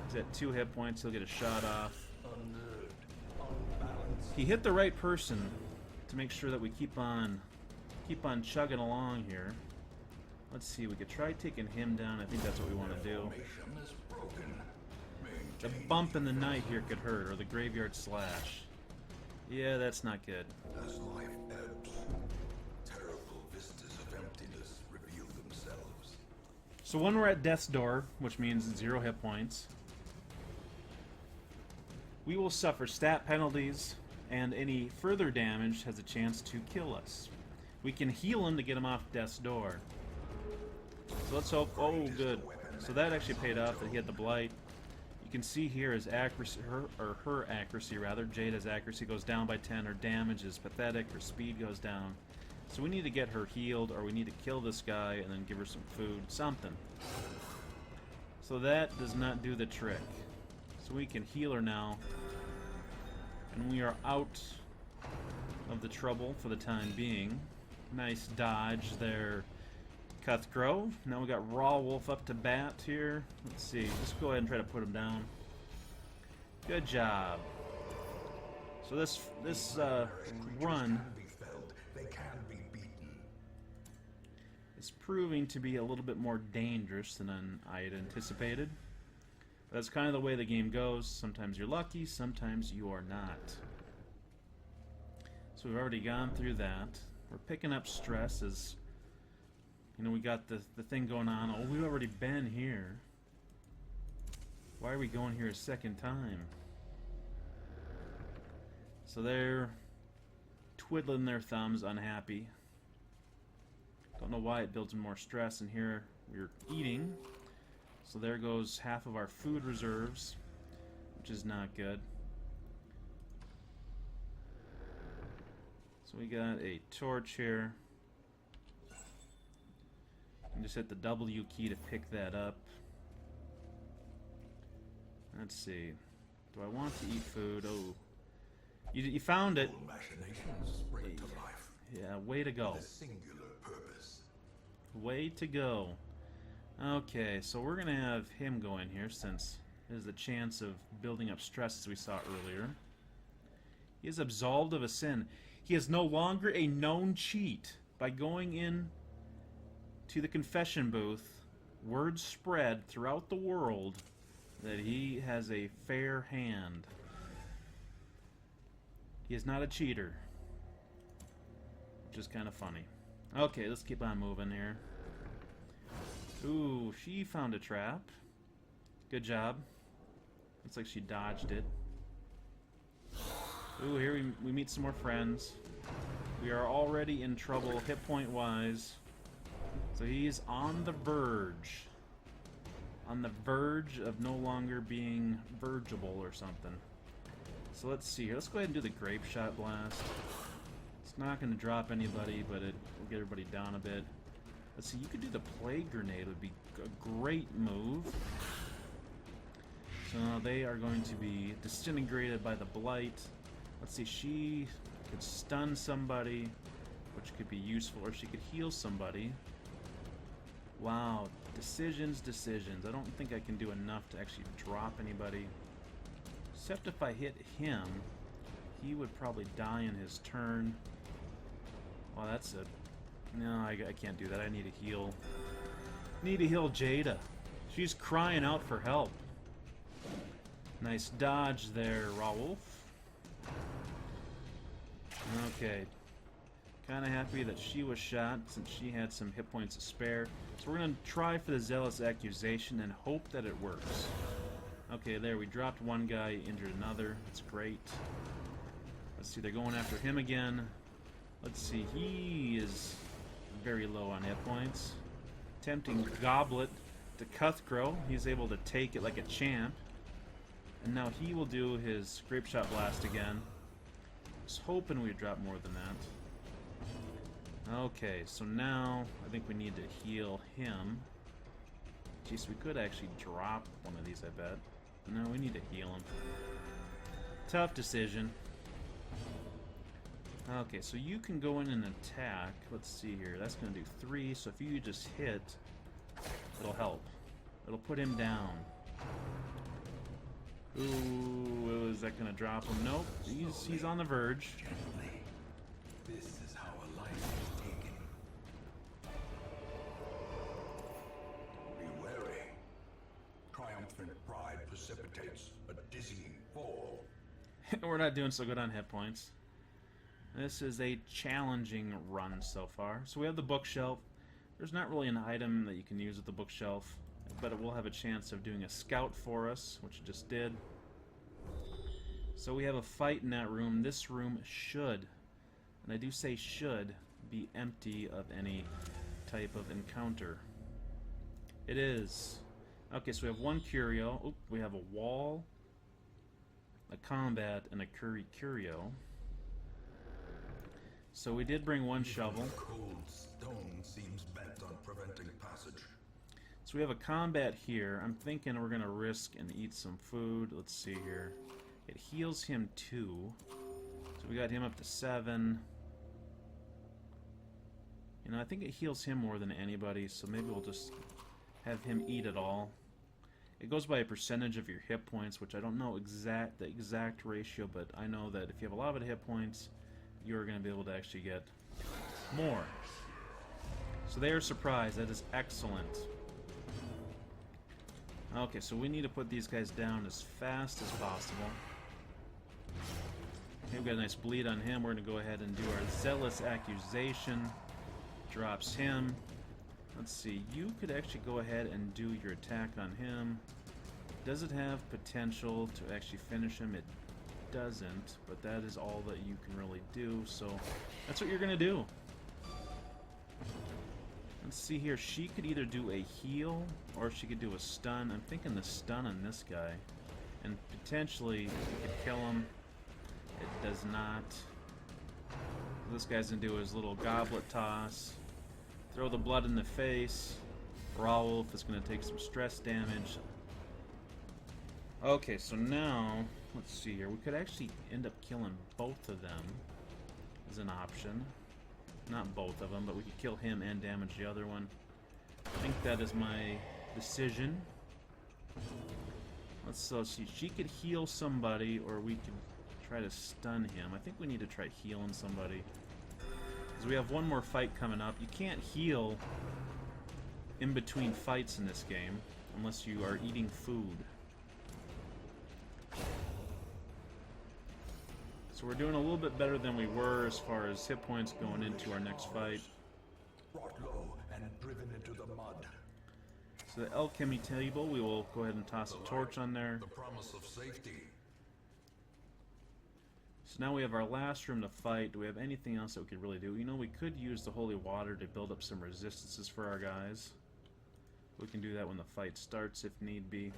He's at 2 hit points, he'll get a shot off. He hit the right person to make sure that we keep on chugging along here. Let's see, we could try taking him down. I think that's what we want to do. The bump in the night here could hurt, or the graveyard slash. Yeah, that's not good. As life ebbs, terrible vistas of emptiness reveal themselves. So when we're at death's door, which means 0 hit points, we will suffer stat penalties, and any further damage has a chance to kill us. We can heal him to get him off death's door. So let's hope... Oh, good. So that actually paid off, that he had the blight. You can see here his accuracy, her accuracy rather, Jada's accuracy goes down by 10, her damage is pathetic, her speed goes down. So we need to get her healed, or we need to kill this guy and then give her some food, something. So that does not do the trick. So we can heal her now. And we are out of the trouble for the time being. Nice dodge there, Cuthgrove. Now we got Raw Wolf up to bat here. Let's see, let's go ahead and try to put him down. Good job. So this run is proving to be a little bit more dangerous than I had anticipated. That's kind of the way the game goes. Sometimes you're lucky, sometimes you are not. So we've already gone through that. We're picking up stress as, you know, we got the thing going on. Oh, we've already been here. Why are we going here a second time? So they're twiddling their thumbs, unhappy. Don't know why it builds in more stress. And here we're eating. So there goes half of our food reserves, which is not good. So we got a torch here. And just hit the W key to pick that up. Let's see. Do I want to eat food? Oh. You found it. Yeah, way to go. Way to go. Okay, so we're going to have him go in here since there's a chance of building up stress as we saw earlier. He is absolved of a sin. He is no longer a known cheat. By going in to the confession booth, word spread throughout the world that he has a fair hand. He is not a cheater, which is kind of funny. Okay, let's keep on moving here. Ooh, she found a trap. Good job. Looks like she dodged it. Ooh, here we meet some more friends. We are already in trouble hit point wise. So he's on the verge. On the verge of no longer being vergeable or something. So let's see here. Let's go ahead and do the grape shot blast. It's not going to drop anybody, but it will get everybody down a bit. Let's see, you could do the plague grenade. It would be a great move. So they are going to be disintegrated by the blight. Let's see, she could stun somebody, which could be useful, or she could heal somebody. Wow, decisions. I don't think I can do enough to actually drop anybody. Except if I hit him, he would probably die in his turn. Wow, that's a... No, I can't do that. I need to heal. Need to heal Jada. She's crying out for help. Nice dodge there, Raoulf. Okay. Kind of happy that she was shot since she had some hit points to spare. So we're going to try for the Zealous Accusation and hope that it works. Okay, there, we dropped one guy, injured another. That's great. Let's see, they're going after him again. Let's see, he is very low on hit points. Tempting Goblet to Cuthcrow. He's able to take it like a champ. And now he will do his Grape Shot Blast again. I was hoping we'd drop more than that. Okay, so now I think we need to heal him. Jeez, we could actually drop one of these, I bet. No, we need to heal him. Tough decision. Okay, so you can go in and attack. Let's see here. That's going to do 3, so if you just hit, it'll help. It'll put him down. Ooh, is that going to drop him? Nope, he's on the verge. Gently. This is how a life is taken. Be wary. Triumphant pride precipitates a dizzying fall. We're not doing so good on hit points. This is a challenging run so far. So we have the bookshelf. There's not really an item that you can use with the bookshelf, but it will have a chance of doing a scout for us, which it just did. So we have a fight in that room. This room should, and I do say should, be empty of any type of encounter. It is. Okay, so we have one curio. Oop, we have a wall, a combat, and a curio. So we did bring one shovel. Cold stone seems bent on preventing passage. So we have a combat here. I'm thinking we're going to risk and eat some food. Let's see here. It heals him 2. So we got him up to 7. You know, I think it heals him more than anybody, so maybe we'll just have him eat it all. It goes by a percentage of your hit points, which I don't know the exact ratio, but I know that if you have a lot of hit points, you're going to be able to actually get more. So they are surprised. That is excellent. Okay, so we need to put these guys down as fast as possible. Okay, we've got a nice bleed on him. We're going to go ahead and do our Zealous Accusation. Drops him. Let's see. You could actually go ahead and do your attack on him. Does it have potential to actually finish him? It doesn't, but that is all that you can really do, so that's what you're gonna do. Let's see here. She could either do a heal or she could do a stun. I'm thinking the stun on this guy, and potentially you could kill him. It does not. This guy's gonna do his little goblet toss, throw the blood in the face. Rawolf is gonna take some stress damage. Okay, so now, let's see here. We could actually end up killing both of them as an option. Not both of them, but we could kill him and damage the other one. I think that is my decision. Let's see. She could heal somebody, or we could try to stun him. I think we need to try healing somebody, because we have one more fight coming up. You can't heal in between fights in this game unless you are eating food. So we're doing a little bit better than we were as far as hit points going into our next fight. Brought low and driven into the mud. So the alchemy table, we will go ahead and toss a torch on there. The promise of safety. So now we have our last room to fight. Do we have anything else that we could really do? You know, we could use the holy water to build up some resistances for our guys. We can do that when the fight starts if need be.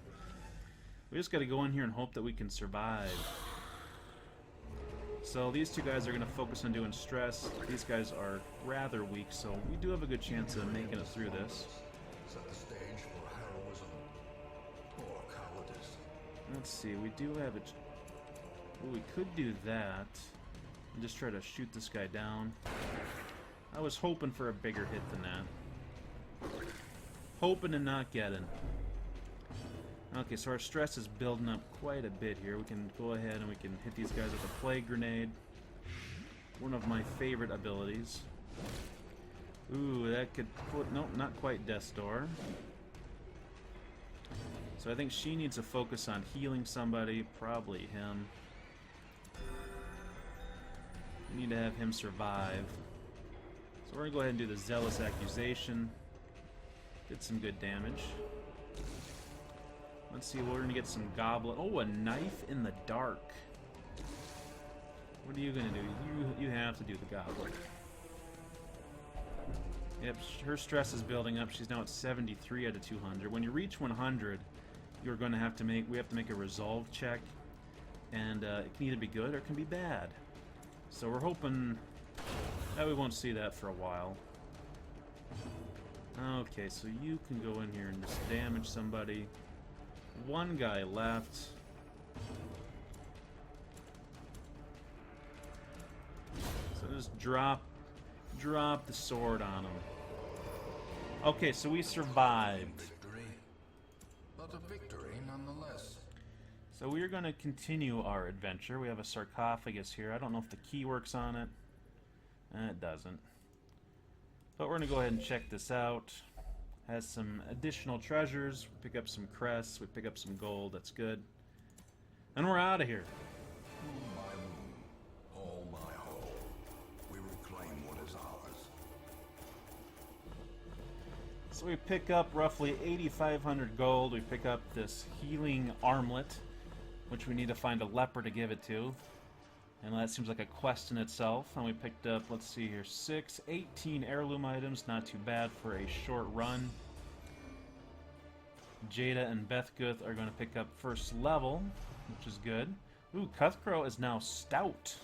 We just got to go in here and hope that we can survive. So these two guys are going to focus on doing stress. These guys are rather weak, so we do have a good chance of making it through this. Set the stage for heroism or cowardice. Let's see, we do have a... Well, we could do that and just try to shoot this guy down. I was hoping for a bigger hit than that. Hoping and not getting. Okay, so our stress is building up quite a bit here. We can go ahead and we can hit these guys with a plague grenade. One of my favorite abilities. Ooh, that could put... Nope, not quite Death's Door. So I think she needs to focus on healing somebody, probably him. We need to have him survive. So we're going to go ahead and do the Zealous Accusation. Did some good damage. Let's see, we're gonna get some goblin. Oh, a knife in the dark. What are you gonna do? You have to do the goblin. Yep, her stress is building up. She's now at 73 out of 200. When you reach 100, you're going to have to make. We have to make a resolve check, and it can either be good or it can be bad. So we're hoping that we won't see that for a while. Okay, so you can go in here and just damage somebody. One guy left. So just drop the sword on him. Okay, so we survived. Victory, but a victory nonetheless. So we're going to continue our adventure. We have a sarcophagus here. I don't know if the key works on it. It doesn't. But we're going to go ahead and check this out. Has some additional treasures. We pick up some crests. We pick up some gold. That's good. And we're out of here. My room, all my hall. We reclaim what is ours. So we pick up roughly 8,500 gold. We pick up this healing armlet, which we need to find a leper to give it to. And that seems like a quest in itself. And we picked up, let's see here, 18 heirloom items. Not too bad for a short run. Jada and Bethguth are going to pick up first level, which is good. Ooh, Cuthcrow is now stout,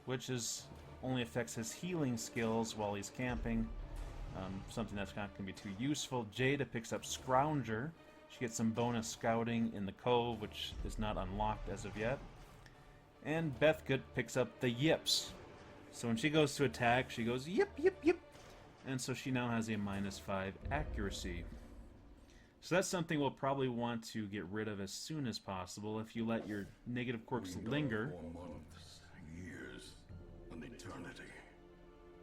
which is only affects his healing skills while he's camping. Something that's not going to be too useful. Jada picks up Scrounger. She gets some bonus scouting in the Cove, which is not unlocked as of yet. And Bethgood picks up the Yips. So when she goes to attack, she goes yip, yip, yip. And so she now has a -5 accuracy. So that's something we'll probably want to get rid of as soon as possible. If you let your negative quirks linger. For months, years, an eternity.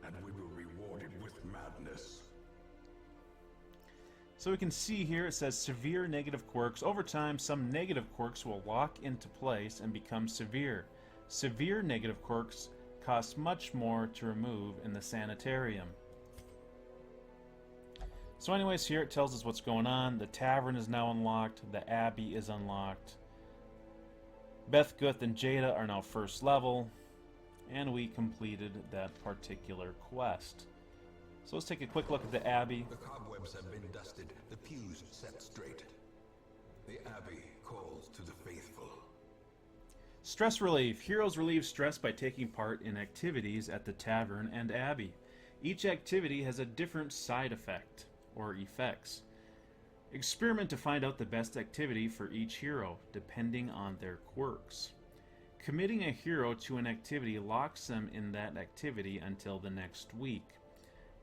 And we were rewarded with madness. So we can see here it says severe negative quirks. Over time, some negative quirks will lock into place and become severe. Severe negative quirks cost much more to remove in the sanitarium. So anyways, here it tells us what's going on. The tavern is now unlocked. The abbey is unlocked. Bethguth and Jada are now first level. And we completed that particular quest. So let's take a quick look at the abbey. The cobwebs have been dusted, the pews set straight. The abbey calls to the faithful. Stress relief. Heroes relieve stress by taking part in activities at the tavern and abbey. Each activity has a different side effect, or effects. Experiment to find out the best activity for each hero, depending on their quirks. Committing a hero to an activity locks them in that activity until the next week.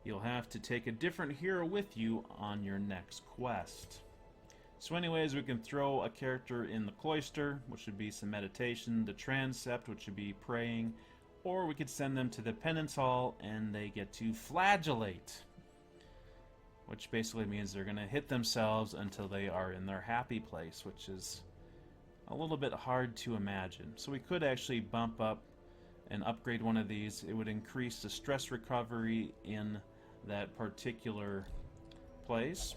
You'll have to take a different hero with you on your next quest. So anyways, we can throw a character in the cloister, which would be some meditation, the transept, which would be praying, or we could send them to the penance hall and they get to flagellate, which basically means they're going to hit themselves until they are in their happy place, which is a little bit hard to imagine. So we could actually bump up and upgrade one of these. It would increase the stress recovery in that particular place.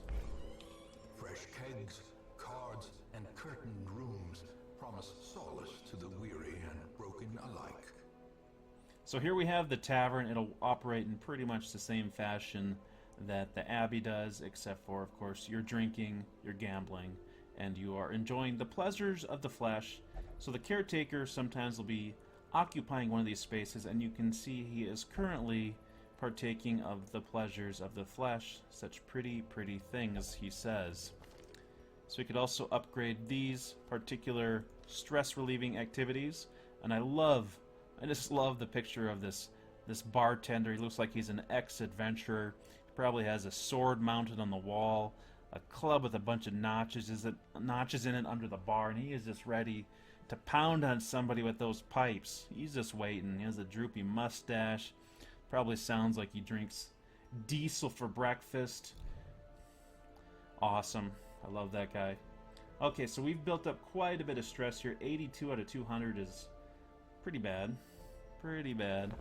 Fresh kegs, cards, and curtained rooms promise solace to the weary and broken alike. So here we have the tavern. It'll operate in pretty much the same fashion that the abbey does, except for, of course, you're drinking, you're gambling, and you are enjoying the pleasures of the flesh. So the caretaker sometimes will be occupying one of these spaces, and you can see he is currently partaking of the pleasures of the flesh. Such pretty things, he says. So we could also upgrade these particular stress relieving activities. And I just love the picture of this bartender. He looks like he's an ex-adventurer. He probably has a sword mounted on the wall, a club with a bunch of notches in it under the bar, and he is just ready to pound on somebody with those pipes. He's just waiting. He has a droopy mustache. Probably sounds like he drinks diesel for breakfast. Awesome. I love that guy. Okay, so we've built up quite a bit of stress here. 82 out of 200 is pretty bad. Pretty bad.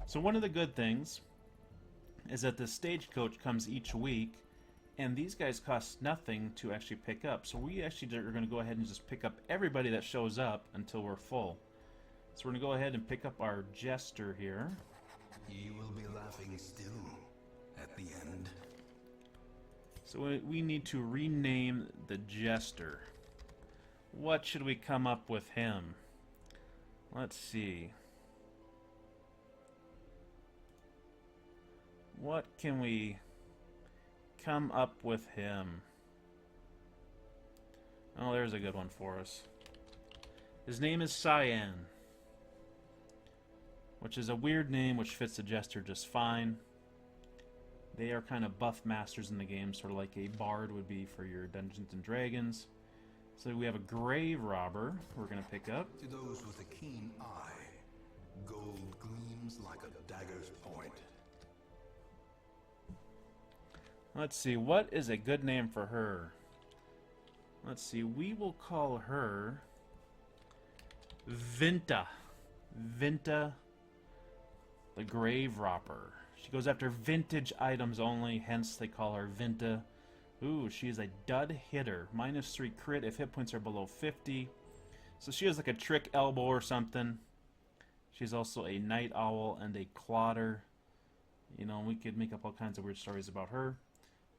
So one of the good things is that the stagecoach comes each week, And these guys cost nothing to actually pick up. So we actually are going to go ahead and just pick up everybody that shows up until we're full. So we're going to go ahead and pick up our Jester here. You will be laughing still at the end. So we need to rename the Jester. What should we come up with him? Let's see. What can we come up with him? Oh, there's a good one for us. His name is Cyan, which is a weird name which fits the Jester just fine. They are kind of buff masters in the game, sort of like a bard would be for your Dungeons and Dragons. So we have a Grave Robber we're going to pick up. To those with a keen eye, gold gleams like a dagger's point. Let's see, what is a good name for her? Let's see, we will call her Vinta. Vinta the Grave Robber. She goes after vintage items only, hence they call her Vinta. Ooh, she is a dud hitter. -3 crit if hit points are below 50. So she has like a trick elbow or something. She's also a night owl and a clotter. You know, we could make up all kinds of weird stories about her.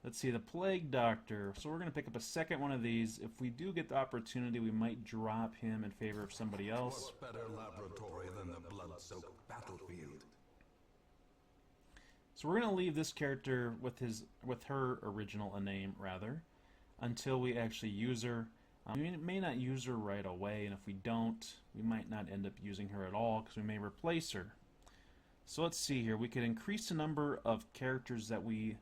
Let's see, the Plague Doctor. So we're going to pick up a second one of these. If we do get the opportunity, we might drop him in favor of somebody else. What better laboratory than the blood-soaked battlefield? So we're going to leave this character with her original name, rather, until we actually use her. We may not use her right away, and if we don't, we might not end up using her at all, because we may replace her. So let's see here. We could increase the number of characters that we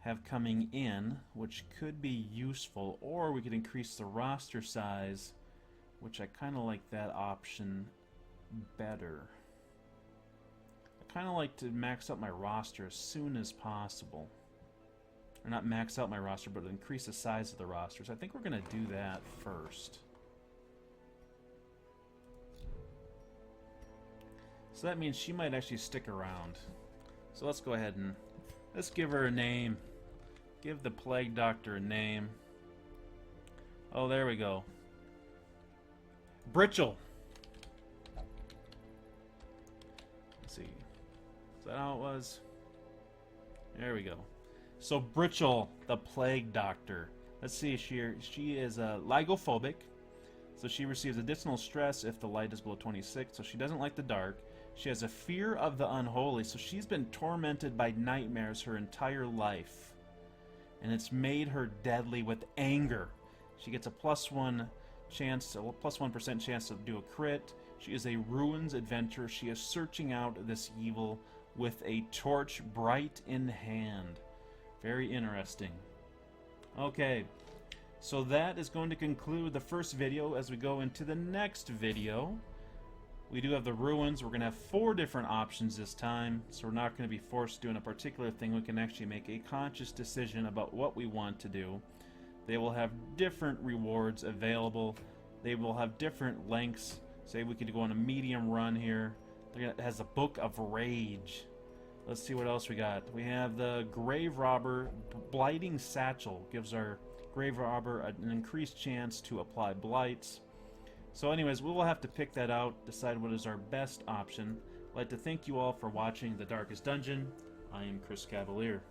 have coming in, which could be useful, or we could increase the roster size, which I kind of like that option better. I kind of like to max out my roster as soon as possible. Or not max out my roster, but increase the size of the roster. So I think we're going to do that first. So that means she might actually stick around. So let's go ahead and let's give her a name. Give the Plague Doctor a name. Oh, there we go. Britchel. Let's see. Is that how it was? There we go. So Britchel, the Plague Doctor. Let's see. She is lygophobic. So she receives additional stress if the light is below 26. So she doesn't like the dark. She has a fear of the unholy. So she's been tormented by nightmares her entire life. And it's made her deadly with anger. She gets a +1% chance to do a crit. She is a ruins adventurer. She is searching out this evil with a torch bright in hand. Very interesting. Okay, so that is going to conclude the first video. As we go into the next video, we do have the ruins. We're going to have 4 different options this time, so we're not going to be forced doing a particular thing. We can actually make a conscious decision about what we want to do. They will have different rewards available. They will have different lengths. Say we could go on a medium run here. It has a Book of Rage. Let's see what else we got. We have the Grave Robber. Blighting Satchel gives our Grave Robber an increased chance to apply blights. So anyways, we will have to pick that out, decide what is our best option. I'd like to thank you all for watching The Darkest Dungeon. I am Chris Cavalier.